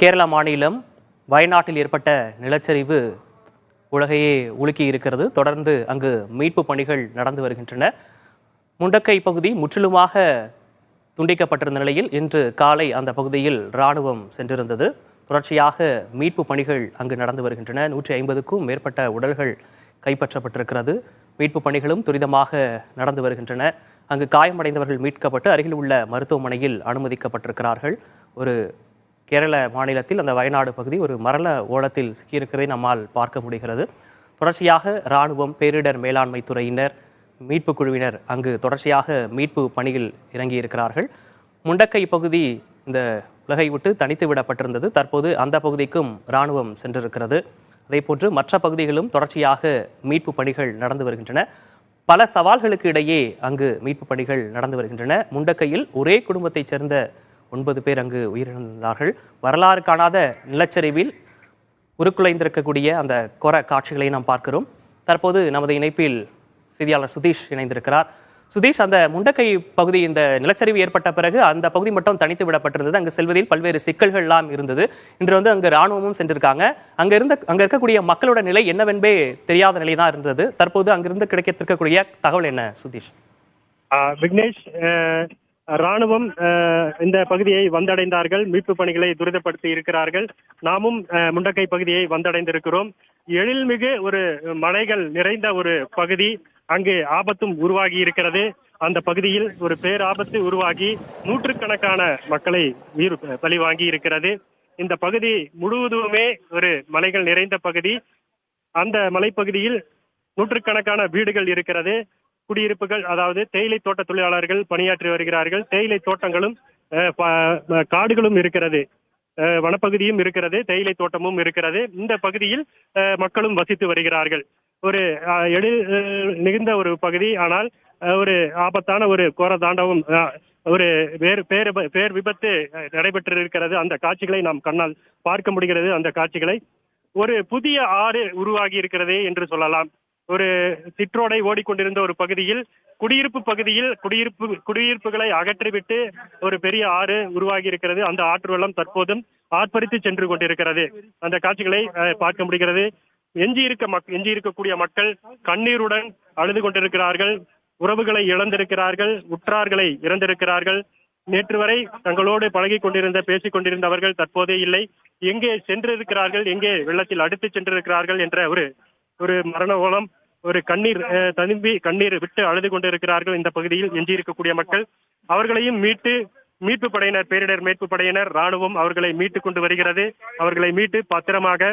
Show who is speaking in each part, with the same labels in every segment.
Speaker 1: கேரளா மாநிலம் வயநாட்டில் ஏற்பட்ட நிலச்சரிவு உலகையே உலுக்கி இருக்கிறது. தொடர்ந்து அங்கு மீட்பு பணிகள் நடந்து வருகின்றன. முண்டக்கை பகுதி முற்றிலுமாக துண்டிக்கப்பட்டிருந்த நிலையில் இன்று காலை அந்த பகுதியில் இராணுவம் சென்றிருந்தது. தொடர்ச்சியாக மீட்பு பணிகள் அங்கு நடந்து வருகின்றன. 150க்கும் மேற்பட்ட உடல்கள் கைப்பற்றப்பட்டிருக்கிறது. மீட்பு பணிகளும் துரிதமாக நடந்து வருகின்றன. அங்கு காயமடைந்தவர்கள் மீட்கப்பட்டு அருகில் உள்ள மருத்துவமனையில் அனுமதிக்கப்பட்டிருக்கிறார்கள். ஒரு கேரள மாநிலத்தில் அந்த வயநாடு பகுதி ஒரு மரண ஓலத்தில் சிக்கியிருக்கிறதை நம்மால் பார்க்க முடிகிறது. தொடர்ச்சியாக இராணுவம், பேரிடர் மேலாண்மை துறையினர், மீட்பு குழுவினர் அங்கு தொடர்ச்சியாக மீட்பு பணியில் இறங்கியிருக்கிறார்கள். முண்டக்கை பகுதி இந்த உலகை விட்டு தனித்து விடப்பட்டிருந்தது. தற்போது அந்த பகுதிக்கும் இராணுவம் சென்றிருக்கிறது. அதேபோன்று மற்ற பகுதிகளும் தொடர்ச்சியாக மீட்பு பணிகள் நடந்து வருகின்றன. பல சவால்களுக்கு இடையே அங்கு மீட்பு பணிகள் நடந்து வருகின்றன. முண்டக்கையில் ஒரே குடும்பத்தைச் சேர்ந்த 9 பேர் அங்கு உயிரிழந்தார்கள். வரலாறு காணாத நிலச்சரிவில் உருக்குலைந்திருக்கக்கூடிய அந்த கொர காட்சிகளை நாம் பார்க்கிறோம். தற்போது நமது இணைப்பில் செய்தியாளர் சுதீஷ் இணைந்திருக்கிறார். சுதீஷ், அந்த முண்டக்கை பகுதி இந்த நிலச்சரிவு ஏற்பட்ட பிறகு அந்த பகுதி மட்டும் தனித்து விடப்பட்டிருந்தது. அங்கு செல்வதில் பல்வேறு சிக்கல்கள் எல்லாம் இருந்தது. இன்று அங்கு இராணுவமும் சென்றிருக்காங்க. அங்க இருக்கக்கூடிய மக்களோட நிலை என்னவென்பே தெரியாத நிலை தான் இருந்தது. தற்போது அங்கிருந்து கிடைக்கக்கூடிய தகவல் என்ன சுதீஷ்?
Speaker 2: விக்னேஷ், ராணுவம் இந்த பகுதியை வந்தடைந்தார்கள். மீட்பு பணிகளை துரிதப்படுத்தி இருக்கிறார்கள். நாமும் முண்டக்கை பகுதியை வந்தடைந்திருக்கிறோம். எழில்மிகு ஒரு மலைகள் நிறைந்த ஒரு பகுதி. அங்கு ஆபத்தும் உருவாகி இருக்கிறது. அந்த பகுதியில் ஒரு பேராபத்து உருவாகி நூற்றுக்கணக்கான மக்களை உயிர் பலி வாங்கி இருக்கிறது. இந்த பகுதி முழுவதுமே ஒரு மலைகள் நிறைந்த பகுதி. அந்த மலைப்பகுதியில் நூற்றுக்கணக்கான வீடுகள் இருக்கிறது. குடியிருப்புகள், அதாவது தேயிலை தோட்ட தொழிலாளர்கள் பணியாற்றி வருகிறார்கள். தேயிலை தோட்டங்களும் காடுகளும் இருக்கிறது. வனப்பகுதியும் இருக்கிறது, தேயிலை தோட்டமும் இருக்கிறது. இந்த பகுதியில் மக்களும் வசித்து வருகிறார்கள். ஒரு மிகுந்த ஒரு பகுதி. ஆனால் ஒரு ஆபத்தான ஒரு கோர தாண்டவம், ஒரு பேர் விபத்து நடைபெற்றிருக்கிறது. அந்த காட்சிகளை நாம் கண்ணால் பார்க்க முடிகிறது. அந்த காட்சிகளை ஒரு புதிய ஆறு உருவாகி இருக்கிறது என்று சொல்லலாம். ஒரு சிற்றோடை ஓடிக்கொண்டிருந்த ஒரு பகுதியில், குடியிருப்பு பகுதியில் குடியிருப்புகளை அகற்றிவிட்டு ஒரு பெரிய ஆறு உருவாகி இருக்கிறது. அந்த ஆற்று வெள்ளம் தற்போதும் ஆர்ப்பரித்து சென்று கொண்டிருக்கிறது. அந்த காட்சிகளை பார்க்க முடிகிறது. எஞ்சி இருக்கக்கூடிய மக்கள் கண்ணீருடன் அழுது கொண்டிருக்கிறார்கள். உறவுகளை இழந்திருக்கிறார்கள், உற்றார்களை இழந்திருக்கிறார்கள். நேற்று வரை தங்களோடு பழகி கொண்டிருந்த, பேசிக் கொண்டிருந்தவர்கள் தற்போதே இல்லை. எங்கே சென்றிருக்கிறார்கள், எங்கே வெள்ளத்தில் அடித்து சென்றிருக்கிறார்கள் என்ற ஒரு மரண ஓலம், ஒரு கண்ணீர் ததும்பி கண்ணீர் விட்டு அழுது கொண்டிருக்கிறார்கள் இந்த பகுதியில் எஞ்சி இருக்கக்கூடிய மக்கள். அவர்களையும் மீட்பு படையினர், பேரிடர் மீட்பு படையினர், ராணுவம் அவர்களை மீட்டு கொண்டு வருகிறது. அவர்களை மீட்டு பத்திரமாக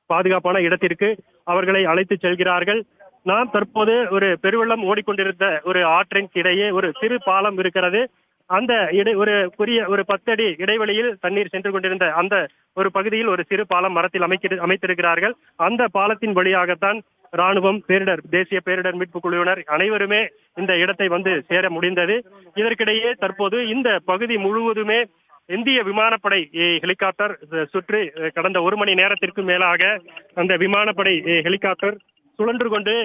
Speaker 2: பாதுகாப்பான இடத்திற்கு அவர்களை அழைத்து செல்கிறார்கள். நாம் தற்போது ஒரு பெருவெள்ளம் ஓடிக்கொண்டிருந்த ஒரு ஆற்றின் இடையே ஒரு சிறு பாலம் இருக்கிறது. அந்த ஒரு 10 அடி இடைவெளியில் தண்ணீர் சென்று கொண்டிருந்த அந்த ஒரு பகுதியில் ஒரு சிறு பாலம் மரத்தில் அமைத்திருக்கிறார்கள். அந்த பாலத்தின் வழியாகத்தான் ராணுவம், தேசிய பேரிடர் மீட்பு குழுவினர் அனைவருமே இந்த இடத்தை வந்து சேர முடிந்தது. இதற்கிடையே தற்போது இந்த பகுதி முழுவதுமே இந்திய விமானப்படை ஹெலிகாப்டர் சுற்றி கடந்த 1 மணி நேரத்திற்கு மேலாக அந்த விமானப்படை ஹெலிகாப்டர் சுழன்று கொண்டு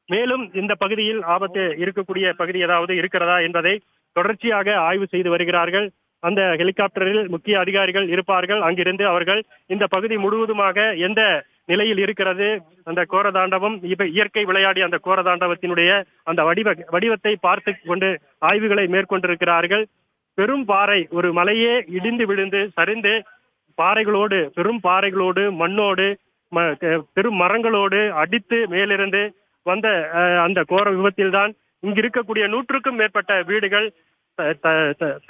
Speaker 2: மேலும் இந்த பகுதியில் ஆபத்து இருக்கக்கூடிய பகுதி ஏதாவது இருக்கிறதா என்பதை தொடர்ச்சியாக ஆய்வு செய்து வருகிறார்கள். அந்த ஹெலிகாப்டரில் முக்கிய அதிகாரிகள் இருப்பார்கள். அங்கிருந்து அவர்கள் இந்த பகுதி முழுவதுமாக எந்த நிலையில் இருக்கிறது, அந்த கோரதாண்டவம், இயற்கை விளையாடிய அந்த கோரதாண்டவத்தினுடைய அந்த வடிவத்தை பார்த்து கொண்டு ஆய்வுகளை மேற்கொண்டிருக்கிறார்கள். பெரும் பாறை, ஒரு மலையே இடிந்து விழுந்து சரிந்து பெரும் பாறைகளோடு மண்ணோடு பெரும் மரங்களோடு அடித்து மேலிருந்து வந்த அந்த கோர விபத்தில்தான் இங்கு இருக்கக்கூடிய 100க்கும் மேற்பட்ட வீடுகள்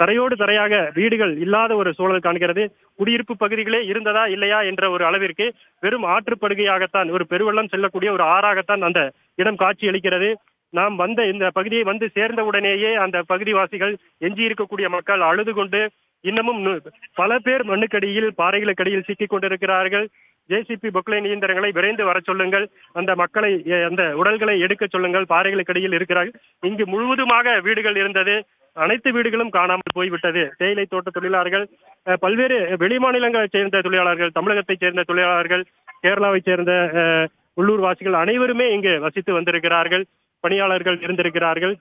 Speaker 2: தரையோடு தரையாக வீடுகள் இல்லாத ஒரு சூழல் காண்கிறது. குடியிருப்பு பகுதிகளே இருந்ததா இல்லையா என்ற ஒரு அளவிற்கு வெறும் ஆற்றுப்படுகையாகத்தான், ஒரு பெருவெள்ளம் செல்லக்கூடிய ஒரு ஆறாகத்தான் அந்த இடம் காட்சி அளிக்கிறது. நாம் இந்த பகுதியை வந்து சேர்ந்தவுடனேயே அந்த பகுதிவாசிகள், எஞ்சி இருக்கக்கூடிய மக்கள் அழுது கொண்டு இன்னமும் பல பேர் மண்ணுக்கடியில், பாறைகளுக்கடியில் சிக்கிக் கொண்டிருக்கிறார்கள். ஜேசிபி பொக்லைன் இயந்திரங்களை விரைந்து வர சொல்லுங்கள், அந்த மக்களை, அந்த உடல்களை எடுக்க சொல்லுங்கள், பாறைகளுக்கடியில் இருக்கிறார்கள். இங்கு முழுவதுமாக வீடுகள் இருந்தது, அனைத்து வீடுகளும் காணாமல் போய்விட்டது. தேயிலை தோட்ட தொழிலாளர்கள், பல்வேறு வெளிமாநிலங்களைச் சேர்ந்த தொழிலாளர்கள், தமிழகத்தைச் சேர்ந்த தொழிலாளர்கள், கேரளாவைச் சேர்ந்த உள்ளூர் வாசிகள் அனைவருமே இங்கு வசித்து வந்திருக்கிறார்கள். பணியாளர்கள் இருந்திருக்கிறார்கள்.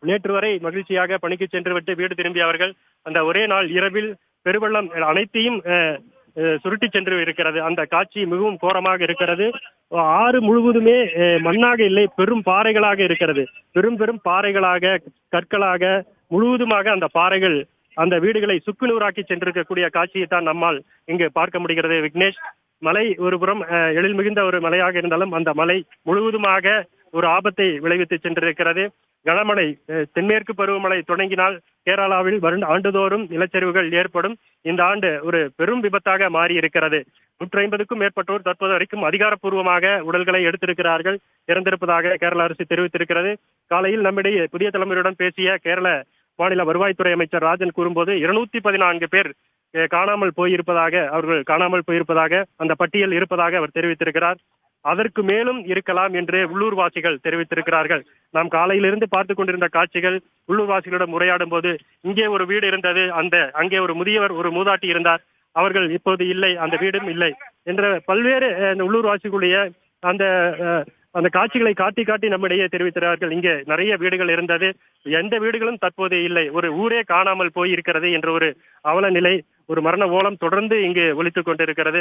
Speaker 2: நேற்று வரை மகிழ்ச்சியாக பணிக்கு சென்று விட்டு வீடு திரும்பிய அவர்கள் அந்த ஒரே நாள் இரவில் பெருவெள்ளம் அனைத்தையும் சுருட்டி சென்று இருக்கிறது. அந்த காட்சி மிகவும் கோரமாக இருக்கிறது. ஆறு முழுவதுமே மண்ணாக இல்லை, பெரும் பாறைகளாக இருக்கிறது. பெரும் பெரும் பாறைகளாக, கற்களாக முழுவதுமாக அந்த பாறைகள் அந்த வீடுகளை சுக்குநூறாக்கி சென்றிருக்கக்கூடிய காட்சியை தான் நம்மால் இங்கு பார்க்க முடிகிறது விக்னேஷ். மலை ஒரு புறம் எழில் மிகுந்த ஒரு மலையாக இருந்தாலும் அந்த மலை முழுவதுமாக ஒரு ஆபத்தை விளைவித்து சென்றிருக்கிறது. கனமழை, தென்மேற்கு பருவமழை தொடங்கினால் கேரளாவில் ஆண்டுதோறும் நிலச்சரிவுகள் ஏற்படும். இந்த ஆண்டு ஒரு பெரும் விபத்தாக மாறி இருக்கிறது. 150க்கும் மேற்பட்டோர் தற்போது வரைக்கும் அதிகாரப்பூர்வமாக உடல்களை எடுத்திருக்கிறார்கள், இறந்திருப்பதாக கேரள அரசு தெரிவித்திருக்கிறது. காலையில் நம்மிடையே புதிய தலைமுறையுடன் பேசிய கேரள மாநில வருவாய்த்துறை அமைச்சர் ராஜன் கூறும்போது 214 பேர் அவர்கள் காணாமல் போயிருப்பதாக அந்த பட்டியல் இருப்பதாக அவர் தெரிவித்திருக்கிறார். அதற்கு மேலும் இருக்கலாம் என்று உள்ளூர்வாசிகள் தெரிவித்திருக்கிறார்கள். நாம் காலையிலிருந்து பார்த்து கொண்டிருந்த காட்சிகள், உள்ளூர்வாசிகளிடம் உரையாடும் போது இங்கே ஒரு வீடு இருந்தது, அங்கே ஒரு முதியவர், ஒரு மூதாட்டி இருந்தார், அவர்கள் இப்போது இல்லை, அந்த வீடும் இல்லை என்ற பல்வேறு உள்ளூர்வாசிகளுடைய அந்த காட்சிகளை காட்டி காட்டி நம்மிடையே தெரிவிக்கிறார்கள். இங்கே நிறைய வீடுகள் இருந்தது, எந்த வீடுகளும் தற்போது இல்லை, ஒரு ஊரே காணாமல் போய் இருக்கிறது என்ற ஒரு அவல நிலை, ஒரு மரண ஓலம் தொடர்ந்து இங்கு ஒலித்துக் கொண்டிருக்கிறது.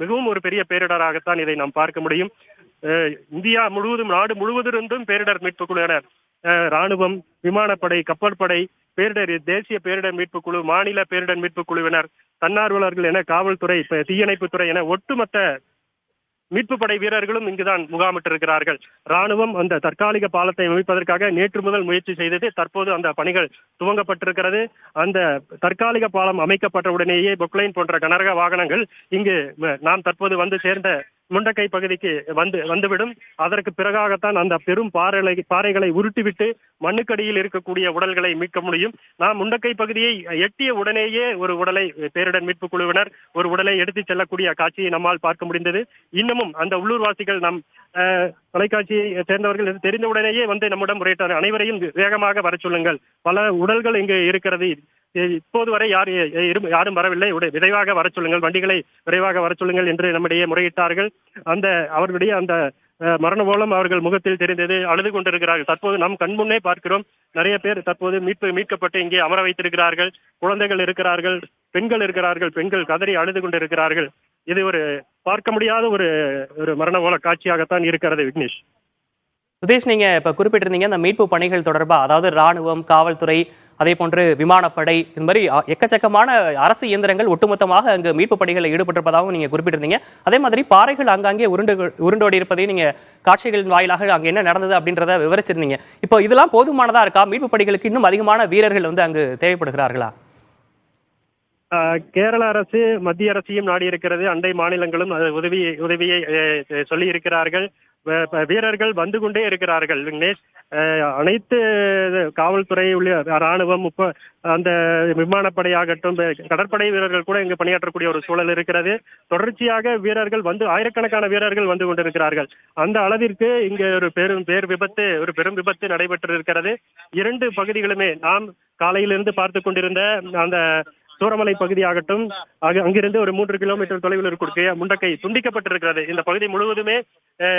Speaker 2: மிகவும் ஒரு பெரிய பேரிடராகத்தான் இதை நாம் பார்க்க முடியும். இந்தியா முழுவதும், நாடு முழுவதிலிருந்தும் பேரிடர் மீட்பு குழுவினர், ராணுவம், விமானப்படை, கப்பற்படை, தேசிய பேரிடர் மீட்பு குழு, மாநில பேரிடர் மீட்பு குழுவினர், தன்னார்வலர்கள் என காவல்துறை, தீயணைப்புத்துறை என ஒட்டுமொத்த மீட்பு படை வீரர்களும் இங்குதான் முகாமிட்டிருக்கிறார்கள். ராணுவம் அந்த தற்காலிக பாலத்தை அமைப்பதற்காக நேற்று முதல் முயற்சி செய்தது. தற்போது அந்த பணிகள் துவங்கப்பட்டிருக்கிறது. அந்த தற்காலிக பாலம் அமைக்கப்பட்டவுடனேயே பொக்லைன் போன்ற கனரக வாகனங்கள் இங்கு நாம் தற்போது வந்து சேர்ந்த முண்டக்கை பகுதிக்கு வந்துவிடும். அதற்கு பிறகாகத்தான் அந்த பெரும் பாறைகளை உருட்டிவிட்டு மண்ணுக்கடியில் இருக்கக்கூடிய உடல்களை மீட்க முடியும். நாம் முண்டக்கை பகுதியை எட்டிய உடனேயே ஒரு உடலை பேரிடர் மீட்பு குழுவினர் ஒரு உடலை எடுத்துச் செல்லக்கூடிய காட்சியை நம்மால் பார்க்க முடிந்தது. இன்னமும் அந்த உள்ளூர்வாசிகள் நம் தொலைக்காட்சியை சேர்ந்தவர்கள் தெரிந்தவுடனேயே வந்து நம்மிடம் முறையிட்டார், அனைவரையும் வேகமாக வர சொல்லுங்கள், பல உடல்கள் இங்கு இருக்கிறது, இப்போது வரை யாரும் வரவில்லை, விரைவாக வர சொல்லுங்கள், வண்டிகளை விரைவாக வர சொல்லுங்கள் என்று நம்மிடையே முறையிட்டார்கள். அவர்களுடைய அந்த மரண ஓலம் அவர்கள் முகத்தில் தெரிந்தது. அழுது கொண்டிருக்கிறார்கள். தற்போது நம் கண்முன்னே பார்க்கிறோம், நிறைய பேர் தற்போது மீட்கப்பட்டு இங்கே அமர வைத்திருக்கிறார்கள். குழந்தைகள் இருக்கிறார்கள், பெண்கள் இருக்கிறார்கள், பெண்கள் கதறி அழுது கொண்டிருக்கிறார்கள். இது ஒரு பார்க்க முடியாத ஒரு மரண ஓல காட்சியாகத்தான் இருக்கிறது விக்னேஷ்.
Speaker 1: சுதேஷ், நீங்க இப்ப குறிப்பிட்டிருந்தீங்க அந்த மீட்பு பணிகள் தொடர்பா, அதாவது ராணுவம், காவல்துறை, அதே போன்று விமானப்படை, இந்த மாதிரி எக்கச்சக்கமான அரசு இயந்திரங்கள் ஒட்டுமொத்தமாக அங்கு மீட்பு பணிகளில் ஈடுபட்டிருப்பதாகவும் நீங்க குறிப்பிட்டிருந்தீங்க. அதே மாதிரி பாறைகள் ஆங்காங்கே உருண்டோடி இருப்பதையும் நீங்க காட்சிகளின் வாயிலாக அங்க என்ன நடந்தது அப்படின்றத விவரிச்சிருந்தீங்க. இப்போ இதெல்லாம் போதுமானதா இருக்கா? மீட்பு பணிகளுக்கு இன்னும் அதிகமான வீரர்கள் வந்து அங்கு தேவைப்படுகிறார்களா?
Speaker 2: கேரள அரசு மத்திய அரசையும் நாடி இருக்கிறது. அண்டை மாநிலங்களும் உதவியை சொல்லி இருக்கிறார்கள். வீரர்கள் வந்து கொண்டே இருக்கிறார்கள் விக்னேஷ். அனைத்து காவல்துறை, ராணுவம், அந்த விமானப்படையாகட்டும், கடற்படை வீரர்கள் கூட இங்கு பணியாற்றக்கூடிய ஒரு சூழல் இருக்கிறது. தொடர்ச்சியாக வீரர்கள் ஆயிரக்கணக்கான வீரர்கள் வந்து கொண்டிருக்கிறார்கள். அந்த அளவிற்கு இங்கு ஒரு பெரும் விபத்து நடைபெற்றிருக்கிறது. 2 பகுதிகளுமே நாம் காலையிலிருந்து பார்த்து கொண்டிருந்த அந்த சூரமலை பகுதியாகட்டும், அங்கிருந்து ஒரு 3 கிலோமீட்டர் தொலைவில் இருக்கக்கூடிய முண்டக்கை துண்டிக்கப்பட்டிருக்கிறது. இந்த பகுதி முழுவதுமே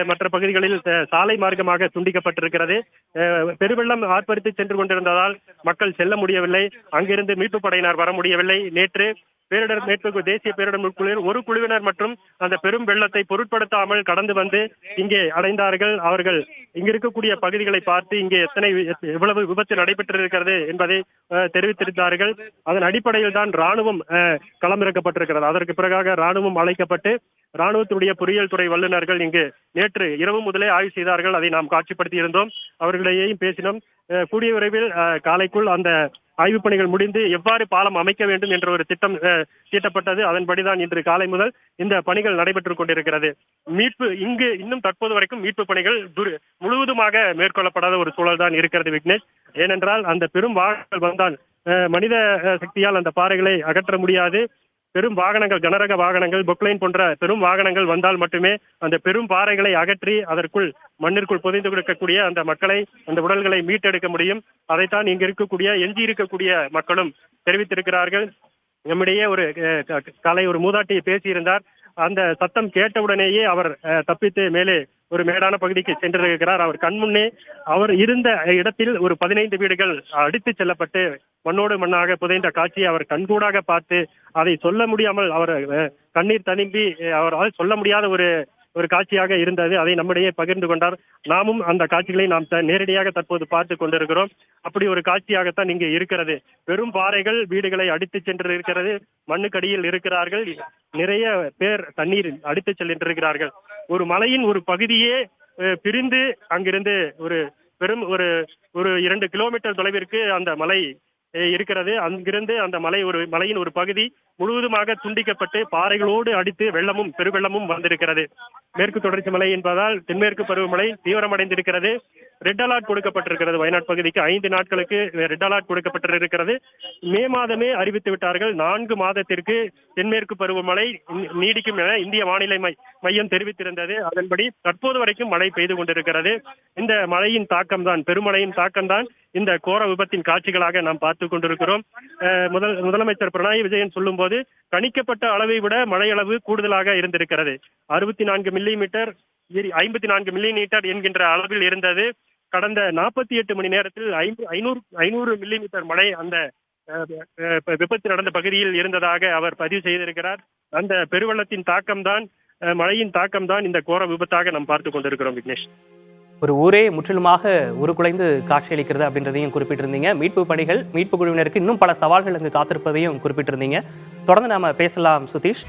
Speaker 2: மற்ற பகுதிகளில் சாலை மார்க்கமாக துண்டிக்கப்பட்டிருக்கிறது. பெருவெள்ளம் ஆர்ப்பரித்து சென்று கொண்டிருந்ததால் மக்கள் செல்ல முடியவில்லை. அங்கிருந்து மீட்பு படையினர் வர முடியவில்லை. நேற்று தேசிய பேரிடர் மீட்பு குழுவினர் ஒரு குழுவினர் மற்றும் அந்த பெரும் வெள்ளத்தை பொருட்படுத்தாமல் கடந்து வந்து இங்கே அடைந்தார்கள். அவர்கள் இங்க இருக்கக்கூடிய பகுதிகளை பார்த்து இங்கே எவ்வளவு விபத்து நடைபெற்றிருக்கிறது என்பதை தெரிவித்திருந்தார்கள். அதன் அடிப்படையில் தான் ராணுவம் களமிறக்கப்பட்டிருக்கிறது. அதற்கு பிறகாக ராணுவம் அழைக்கப்பட்டு ராணுவத்துடைய பொறியியல் துறை வல்லுநர்கள் இங்கு நேற்று இரவு முதலே ஆய்வு செய்தார்கள். அதை நாம் காட்சிப்படுத்தி இருந்தோம், அவர்களிடையேயும் பேசினோம். கூடிய விரைவில் காலைக்குள் அந்த ஆய்வுப் பணிகள் முடிந்து எவ்வாறு பாலம் அமைக்க வேண்டும் என்ற ஒரு திட்டம் தீட்டப்பட்டது. அதன்படிதான் இன்று காலை முதல் இந்த பணிகள் நடைபெற்றுக் கொண்டிருக்கிறது. இங்கு இன்னும் தற்போது வரைக்கும் மீட்பு பணிகள் முழுவதுமாக மேற்கொள்ளப்படாத ஒரு சூழல் தான் இருக்கிறது விக்னேஷ். ஏனென்றால் அந்த பெரும் வாகனங்கள் வந்தால் மனித சக்தியால் அந்த பாறைகளை அகற்ற முடியாது. பெரும் வாகனங்கள், கனரக வாகனங்கள், பொக்லைன் போன்ற பெரும் வாகனங்கள் வந்தால் மட்டுமே அந்த பெரும் பாறைகளை அகற்றி அதற்குள் மண்ணிற்குள் புதைந்து கொடுக்கக்கூடிய அந்த மக்களை, அந்த உடல்களை மீட்டெடுக்க முடியும். அதைத்தான் இங்கு எஞ்சி இருக்கக்கூடிய மக்களும் தெரிவித்திருக்கிறார்கள். நம்மிடையே காலை ஒரு மூதாட்டி பேசியிருந்தார். அந்த சத்தம் கேட்டவுடனேயே அவர் தப்பித்து மேலே ஒரு மேடான பகுதிக்கு சென்றிருக்கிறார். அவர் கண்முன்னே அவர் இருந்த இடத்தில் ஒரு 15 வீடுகள் அடித்து செல்லப்பட்டு மண்ணோடு மண்ணாக புதைந்த காட்சியை அவர் கண்கூடாக பார்த்து அதை சொல்ல முடியாமல் அவர் கண்ணீர் ததும்பி அவரால் சொல்ல முடியாத ஒரு காட்சியாக இருந்தது. அதை நம்மிடையே பகிர்ந்து கொண்டார். நாமும் அந்த காட்சிகளை நாம் நேரடியாக தற்போது பார்த்து கொண்டிருக்கிறோம். அப்படி ஒரு காட்சியாகத்தான் இங்கு இருக்கிறது. பெரும் பாறைகள் வீடுகளை அடித்து சென்று இருக்கிறது. மண்ணுக்கடியில் இருக்கிறார்கள். நிறைய பேர் தண்ணீர் அடித்து சென்றிருக்கிறார்கள். ஒரு மலையின் ஒரு பகுதியே பிரிந்து அங்கிருந்து ஒரு பெரும் ஒரு 2 கிலோமீட்டர் தொலைவிற்கு அந்த மலை இருக்கிறது. அங்கிருந்து அந்த மலையின் ஒரு பகுதி முழுவதுமாக துண்டிக்கப்பட்டு பாறைகளோடு அடித்து பெருவெள்ளமும் வந்திருக்கிறது. மேற்கு தொடர்ச்சி மலை என்பதால் தென்மேற்கு பருவமழை தீவிரமடைந்திருக்கிறது. ரெட் அலர்ட் கொடுக்கப்பட்டிருக்கிறது. வயநாடு பகுதிக்கு 5 நாட்களுக்கு ரெட் அலர்ட் கொடுக்கப்பட்டிருக்கிறது. மே மாதமே அறிவித்து விட்டார்கள். 4 மாதத்திற்கு தென்மேற்கு பருவமழை நீடிக்கும் என இந்திய வானிலை மையம் தெரிவித்திருந்தது. அதன்படி தற்போது வரைக்கும் மழை பெய்து கொண்டிருக்கிறது. இந்த மழையின் தாக்கம்தான், பெருமழையின் தாக்கம்தான் இந்த கோர விபத்தின் காட்சிகளாக நாம் பார்த்து கொண்டிருக்கிறோம். முதலமைச்சர் பினராயி விஜயன் சொல்லும் போது கணிக்கப்பட்ட அளவை விட மழை அளவு கூடுதலாக இருந்திருக்கிறது. 64 மில்லிமீட்டர் 54 மில்லிமீட்டர் என்கின்ற அளவில் இருந்தது. கடந்த 48 மணி நேரத்தில் 500 மில்லிமீட்டர் மழை அந்த விபத்து நடந்த பகுதியில் இருந்ததாக அவர் பதிவு செய்திருக்கிறார். அந்த பெருவெள்ளத்தின் தாக்கம்தான், மழையின் தாக்கம்தான் இந்த கோர விபத்தாக நாம் பார்த்து கொண்டிருக்கிறோம். விக்னேஷ்,
Speaker 1: ஒரு ஊரே முற்றிலுமாக உருக்குலைந்து காட்சியளிக்கிறது அப்படின்றதையும் குறிப்பிட்டிருந்தீங்க. மீட்பு பணிகள், மீட்பு குழுவினருக்கு இன்னும் பல சவால்கள் அங்கு காத்திருப்பதையும் குறிப்பிட்டிருந்தீங்க. தொடர்ந்து நாம பேசலாம் சுதீஷ்.